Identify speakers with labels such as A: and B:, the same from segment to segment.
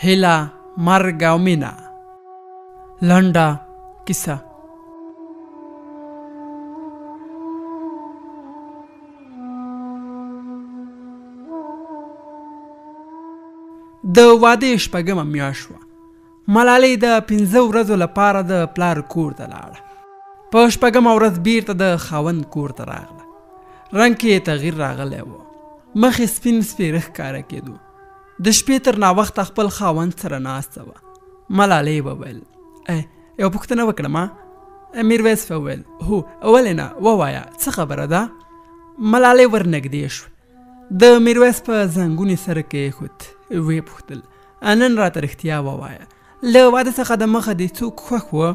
A: هیله، مرګ او مینه. لنډه کیسه. د واده شپږمه میاشت وه. ملالۍ د 15 ورځو لپاره د پلار کور ته لاړه. په شپږمه ورځ بیرته د خاوند کور ته راغله. رنګ کې تغییر راغلی و. مخ یې سپین سپېره ښکاره کېدو. د شپې تر ناوخته خپل خاوند سره ناسته وه. ملالۍ وویل یو پوښتنه وکړم؟ میرویس وویل هو، ولې نه، ووایه څه خبره ده؟ ملالۍ ورنږدې شوه. د میرویس په زنګونې سر کېښود. ویې پوښتل نن راته رښتیا ووایه، له واده څخه د مخه دې څوک خوښ و؟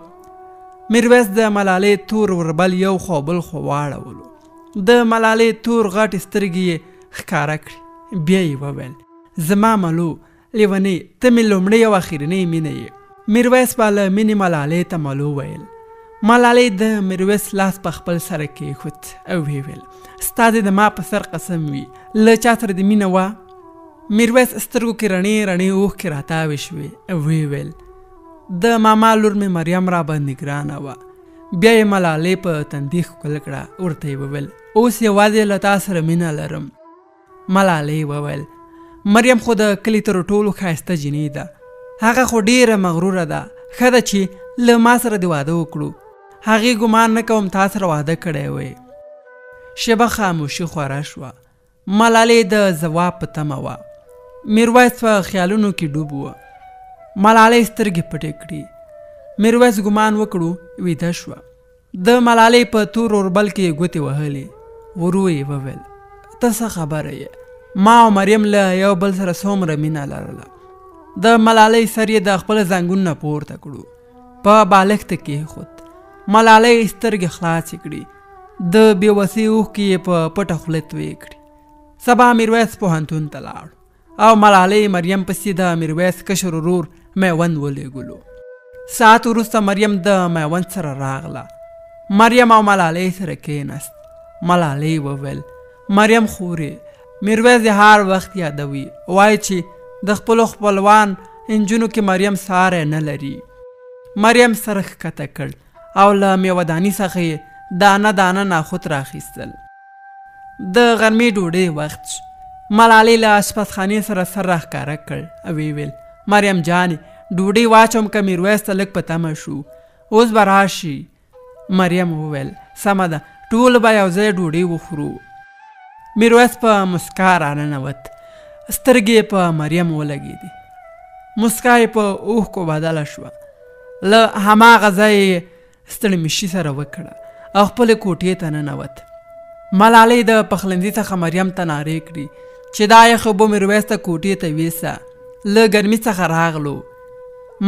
A: میرویس د ملالۍ تور وربل یو خوا بل خوا واړولو. د ملالۍ تور غټې سترګې یې ښکاره کړې. بیا یې وویل زما ملو لیونۍ، ته مې لومړۍ او اخرنۍ مینه یې. میرویس به له مینې ملالۍ ته ملو ویل. ملالۍ د میرویس لاس په خپل سره کېښود او ویې ویل ستا دې د ما په سر قسم وي، له چا سره دې مینه وه؟ میرویس سترګو کې رڼې رڼې اوښکې راتاوې شوې. ویې ویل د ماما لور مې مریم را باندې ګرانه وه. بیا یې ملالۍ په تندي ښکل کړه. ورته یې وویل اوس یوازې له تا سره مینه لرم. ملالۍ وویل مریم خو د کلي تر ټولو ښایسته جینۍ ده. هغه خو ډېره مغروره ده. ښه ده چې له ما سره دې واده وکړو. هغې ګمان نه کوم تا سره واده کړی وی. شیبه خاموشي خوره شوه. ملالۍ د ځواب په تمه وه. میرویس په خیالونو کې ډوب و. ملالۍ سترګې پټې کړې. میرویس ګمان وکړو ویده شوه. د ملالۍ په تور اوربل کې ګوتې وهلې. ورو یې وویل ته څه خبره یې؟ ما او مریم له یو بل سره څومره مینه لرله. د ملالۍ سر یې د خپل زنګون نه پورته کړو. په بالښت کېښود. ملالۍ سترګې خلاصې کړې. د بېوسۍ اوښکې یې په پټه خوله تویې کړې. سبا میرویس پوهنتون ته لاړ او ملالۍ مریم پسې د میرویس کشر ورور میوند ولېږلو. ساعت وروسته مریم د میوند سره راغله. مریم او ملالۍ سره کېناست. ملالۍ وویل مریم خورې، میرویس یې هر وخت یادوي. وایي چې د خپلو خپلوان انجونو کې مریم ساری نه لري. مریم سر ښکته کړ او له میوهداني څخه یې دانه دانه ناخوت راخیستل. د غرمې ډوډۍ وخت شو. ملالۍ له اشپزخانې سره سر راښکاره کړ او ویې ویل مریم جانې ډوډۍ واچوم که میرویس ته لږ په تمه شو، اوس به راشي. مریم وویل سمه ده، ټول به یو ځای ډوډۍ وخورو. میرویس په مسکا راننوت. سترګې په مریم ولګېدې. مسکا یې په اوښکو بدله شوه. له هماغه ځای یې ستړې مشي سره وکړه او خپلې کوټې ته ننوت. ملالۍ د پخلنځي څخه مریم ته نارې کړې چې دا یخ اوبه میرویس ته کوټې ته ویسه، له ګرمي څخه راغلو.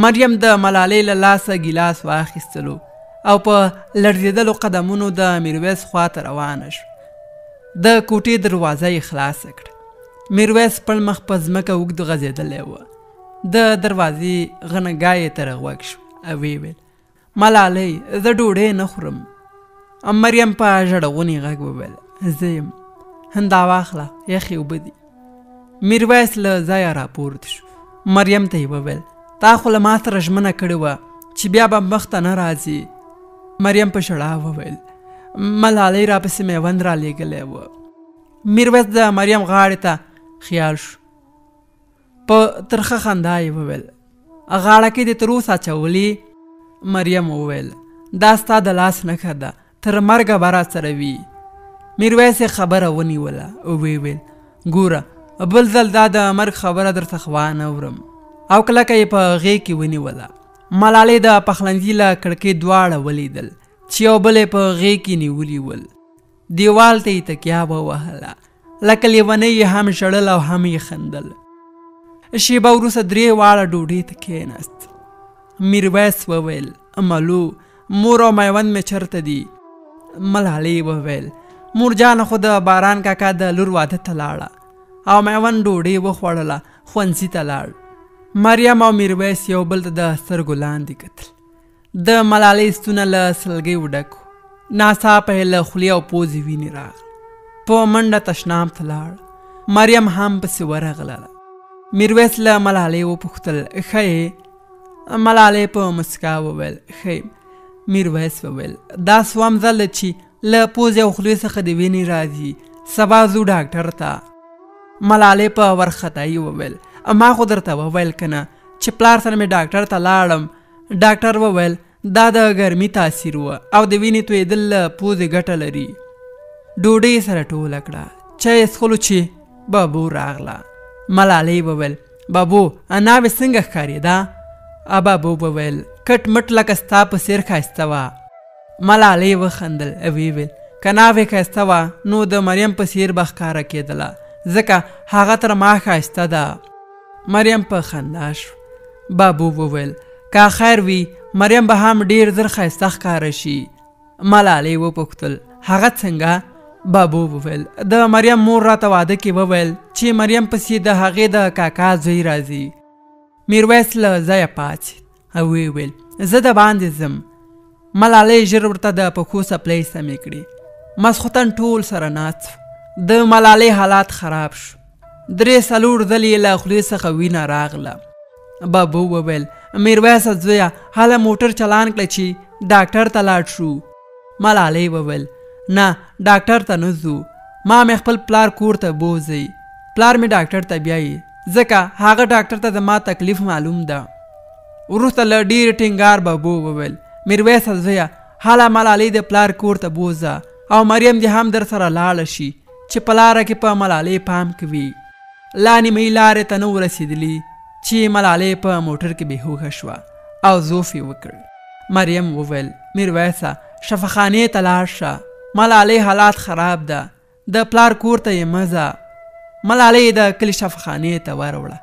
A: مریم د ملالۍ له لاسه ګیلاس واخیستلو او په لړزېدلو قدمونو د میرویس خواته روانه شوه. د کوټې دروازه یې خلاصه کړه. میرویس خپل مخ په ځمکه اوږد غځېدلی و. د دروازې غنګا یې تر غوږ شو او ویې ویل ملالۍ زه ډوډۍ نه خورم. مریم په ژړغوني غږ وویل زه یم، هندا واخله، یخې اوبه دي. میرویس له ځایه راپورته شو. مریم ته یې وویل تا خو له ما سره ژمنه کړې وه چې بیا به مخ ته نه راځي. مریم په ژړا وویل ملالۍ راپسې میوند رالیږلی و. میرویس د مریم غاړې ته خیال شو. په ترخه خندا یې وویل غاړه کې دې تر اوسه اچولي؟ مریم وویل دا ستا د لاس نښه ده، تر مرګه به راسره وي. میرویس یې خبره ونیوله او ویې ویل ګوره بل ځل دا د مرګ خبره در څخه وانهورم. او کلکه یې په غېږ کې ونیوله. ملالۍ د پخلنځي له کړکۍ دواړه ولیدل چې یو بل یې په غېږ کې نیولي ول. دیوال ته یې تکیه ووهله. لکه لیونۍ یې هم ژړل او هم یې خندل. شیبه وروسته درې واړه ډوډۍ ته کېناست. میرویس وویل ملو مور او میوند مې چرته دي؟ ملالۍ وویل مور جانه خو د باران کاکا د لور واده ته لاړه او میوند ډوډۍ وخوړله، ښوونځي ته لاړ. مریم او میرویس یو بل ته د سترګو لاندې کتل. د ملالۍ ستونه له سلګیو ډک و. ناڅاپه یې له خولې او پوزې وینې راغله. په منډه تشناب ته لاړ. مریم هم پسې ورغله. میرویس له ملالۍ وپوښتل ښه یې؟ ملالۍ په مسکا وویل ښه یم. میرویس وویل دا سوم ځل چې له پوزې او خولې څخه د وینې راځي، سبا ځو ډاکټر ته. ملالۍ په ورختایي وویل ما خو درته وویل که نه چې پلار سره مې ډاکټر ته لاړم. ډاکټر وویل دا د ګرمي تاثیر و او د وینې تویېدل له پوزې ګټه لري. ډوډۍ سره ټوله کړه، چای څښلو چې بابو راغله. ملالۍ وویل بابو ناوې څنګه ښکارېده؟ بابو وویل کټ مټ لکه ستا په څېر ښایسته وه. ملالۍ وخندل ویې ویل که ناوې ښایسته وه نو د مریم په څېر به ښکاره کېدله، ځکه هغه تر ما ښایسته ده. مریم په خندا شو. بابو وویل که خیر وي مریم به هم ډېر زر ښایسته ښکاره شي. ملالۍ وپوښتل هغه څنګه؟ بابو وویل د مریم مور راته واده کې وویل چې مریم پسې د هغې د کاکا زوی راځي. میرویس له ځایه پاڅېد او ویې ویل زه د باندې ځم. ملالۍ ژر ورته د پښو څپلۍ سمې کړې. ماسخوتن ټول سره ناست. د ملالۍ حالات خراب شو. 3-4 ځلې له خولې څخه وینه راغله. بابو وویل میرویسه زویه هله موټر چلان کړه چې ډاکټر ته لاړ شو. ملالۍ وویل نه ډاکټر ته نه ځو، ما مې خپل پلار کور ته بوځئ. پلار مې ډاکټر ته بیایي ځکه هغه ډاکټر ته زما تکلیف معلوم ده. وروسته له ډېر ټینګار بابو وویل میرویسه زویه هله ملالۍ د پلار کور ته بوځه او مریم دې هم در سره لاړه شي چې په لاره کې په ملالۍ پام کوي. لا نیمۍ لارې ته نه ورسېدلي چې ملالۍ په موټر کې بېهوښه شوه او زوف یې وکړ. مریم وویل میرویسه شفاخانې ته لاړ شه، ملالۍ حالات خراب ده، د پلار کور ته یې مه ځه. ملالۍ د کلي شفاخانې ته وروړه.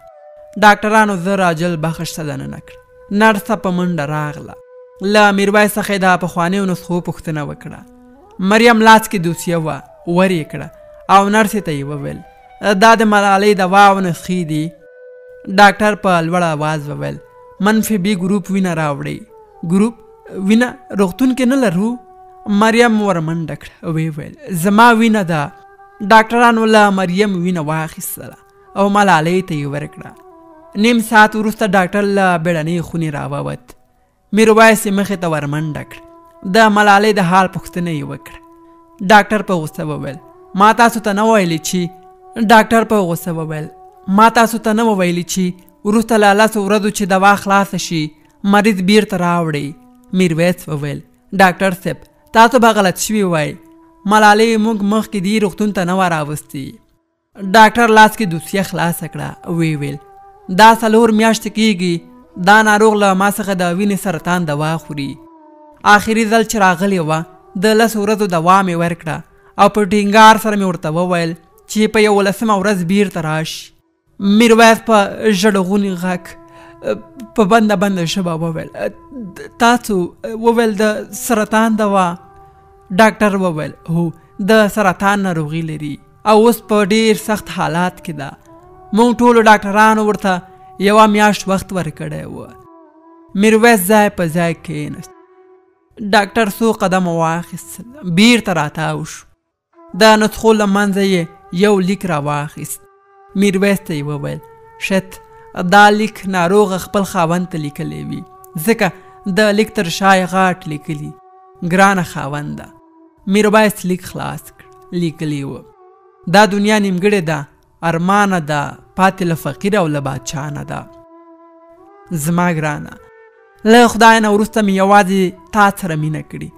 A: ډاکټرانو زر عاجل بخش ته دننه کړ. نرسه په منډه راغله. له میرویس څخه یې د پخوانیو نسخو پوښتنه وکړه. مریم لاس کې دوسیه وه، ور یې کړه او نرسې ته یې وویل دا د ملالۍ دوا او نسخې دي. ډاکټر په لوړ آواز وویل منفي بي ګروپ وینه راوړئ. ګروپ وینه روغتون کې نه لرو؟ مریم ورمنډه کړه ویې ویل زما وینه ده. ډاکټرانو له مریم وینه واخیستله او ملالۍ ته یې ورکړه. نیم ساعت وروسته ډاکټر له بیړنۍ خونې راووت. میرویس یې مخې ته ورمنډه کړه. د ملالۍ د حال پوښتنه یې وکړه. ډاکټر په غوسه وویل ما تاسو ته نه ویلي چې ډاکټر په غوسه وویل ما تاسو ته نه ویلي چې وروسته له 10 ورځو چې دوا خلاصه شي مریض بیرته راوړئ. میرویس وویل ډاکټر صاحب تاسو به غلط شوي وای، ملالۍ موږ مخکې دې روغتون ته نه وه راوستې. ډاکټر لاس کې دوسیه خلاصه کړه ویې ویل دا 4 میاشتې کېږي دا ناروغ له ما څخه د وینې سرطان دوا خوري. آخري ځل چې راغلې وه د 10 ورځو دوا مې ورکړه او په ټینګار سره مې ورته وویل چې په 11مه ورځ بیرته راشي. میرویس په ژړغوني غږ په بنده ژبه وویل تاسو وویل د سرطان دوا؟ ډاکټر وویل هو د سرطان ناروغي لري او اوس په ډېر سخت حالات کې ده. موږ ټولو ډاکټرانو ورته 1 میاشت وخت ورکړی و. میرویس ځای په ځای کېناست. ډاکټر څو قدمه واخیستل، بیرته راتاو شو. د نسخو له منځه یې یو لیک راواخیست. میرویس ته یې وویل شت دا لیک ناروغ خپل خاوند ته لیکلی وي، ځکه د لیک تر شا یې غاټ لیکلي ګرانه خاونده. میرویس لیک خلاص کړ. لیکلي و دا دنیا نیمګړې ده، ارمانه ده، پاتې له فقیر او له بادشاه نه ده. زما ګرانه له خدای نه وروسته مې یوازې تا سره مینه کړې.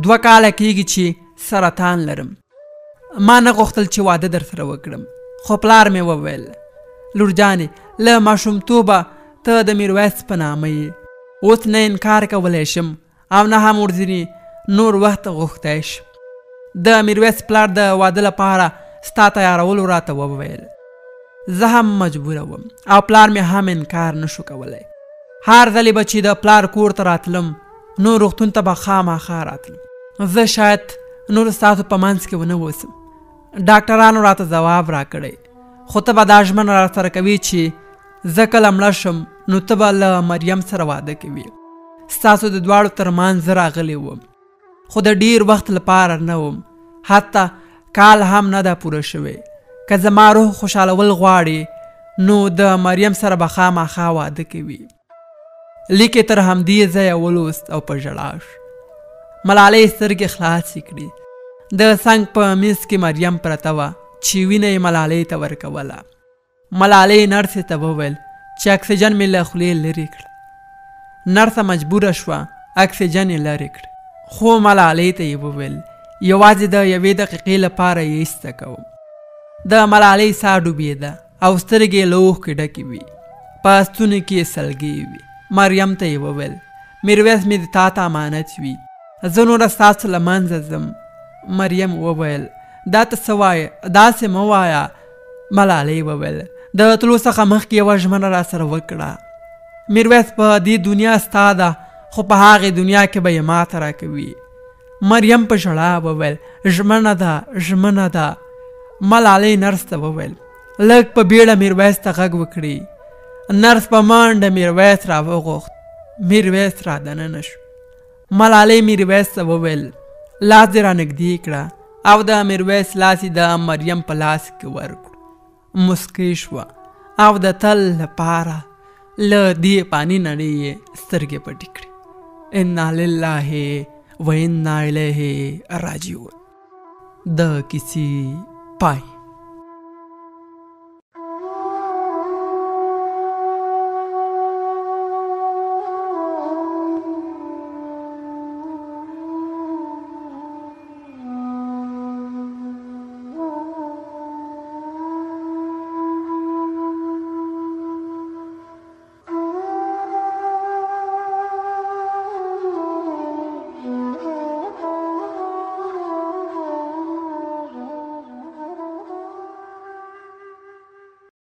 A: 2 کاله کېږي چې سرطان لرم. ما نه غوښتل چې واده در سره وکړم، خو پلار مې وویل لور جانې له ماشومتوبه ته د میرویس په نامه یې، اوس نه انکار کولی شم او نه هم ورځینې نور وخت غوښتی شم. د میرویس پلار د واده لپاره ستا تیارولو راته وویل. زه هم مجبوره وم او پلار مې هم انکار نشو کولی. هر ځلې به چې د پلار کور ته راتلم نو روغتون ته به خامخا راتلم. زه شاید نور ستاسو په منځ کې ونه اوسم. ډاکټرانو راته ځواب راکړی، خو ته به دا ژمنه راسره کوي چې زه کله مړه شم نو ته به له مریم سره واده کوي. ستاسو د دواړو تر منځ زه راغلی وم، خو د ډېر وخت لپاره نه وم، حتی کال هم نه ده پوره شوی. که زما روح خوشحالول غواړې نو د مریم سره به خامخا واده کوي. لیک یې تر همدې ځایه ولوست او په ژړا شو. ملالۍ سترګې خلاصې کړې. د څنګ په میز کې مریم پرته وه چې وینه یې ملالۍ ته ورکوله. ملالۍ نرسې ته وویل چې اکسیجن مې له خولې لرې کړه. نرسه مجبوره شوه اکسیجن یې لرې کړي. خو ملالۍ ته یې وویل یوازې د 1 دقیقې لپاره یې ایسته کوم. د ملالۍ ساه ډوبېده او سترګې له اوښکو ډکې وې. په ستوني کې یې سلګۍ وې. مریم ته یې وویل میرویس مې د تا ته امانت وي، زه نوره ستاسو له منځه ځم. مریم وویل دا ته څه وایې؟ داسې مه وایه. ملالۍ وویل د تلو څخه مخکې یوه ژمنه راسره وکړه. میرویس په دې دنیا ستا ده، خو په هغې دنیا کې به یې ماته راکوي. مریم په ژړا وویل ژمنه ده، ژمنه ده. ملالۍ نرس ته وویل لږ په بیړه میرویس ته غږ وکړي. نرس په منډه میرویس را وغوښت. میرویس را دننه شو. ملالۍ میرویس ته وویل لاس دې را نږدې کړه او د میرویس لاس یې د مریم په لاس کې ورکړو. مسکی شوه او د تل لپاره له دې پانی نړۍ یې سترګې پټې کړې. انا لله و انا الیه راجعون. د کیسې پای.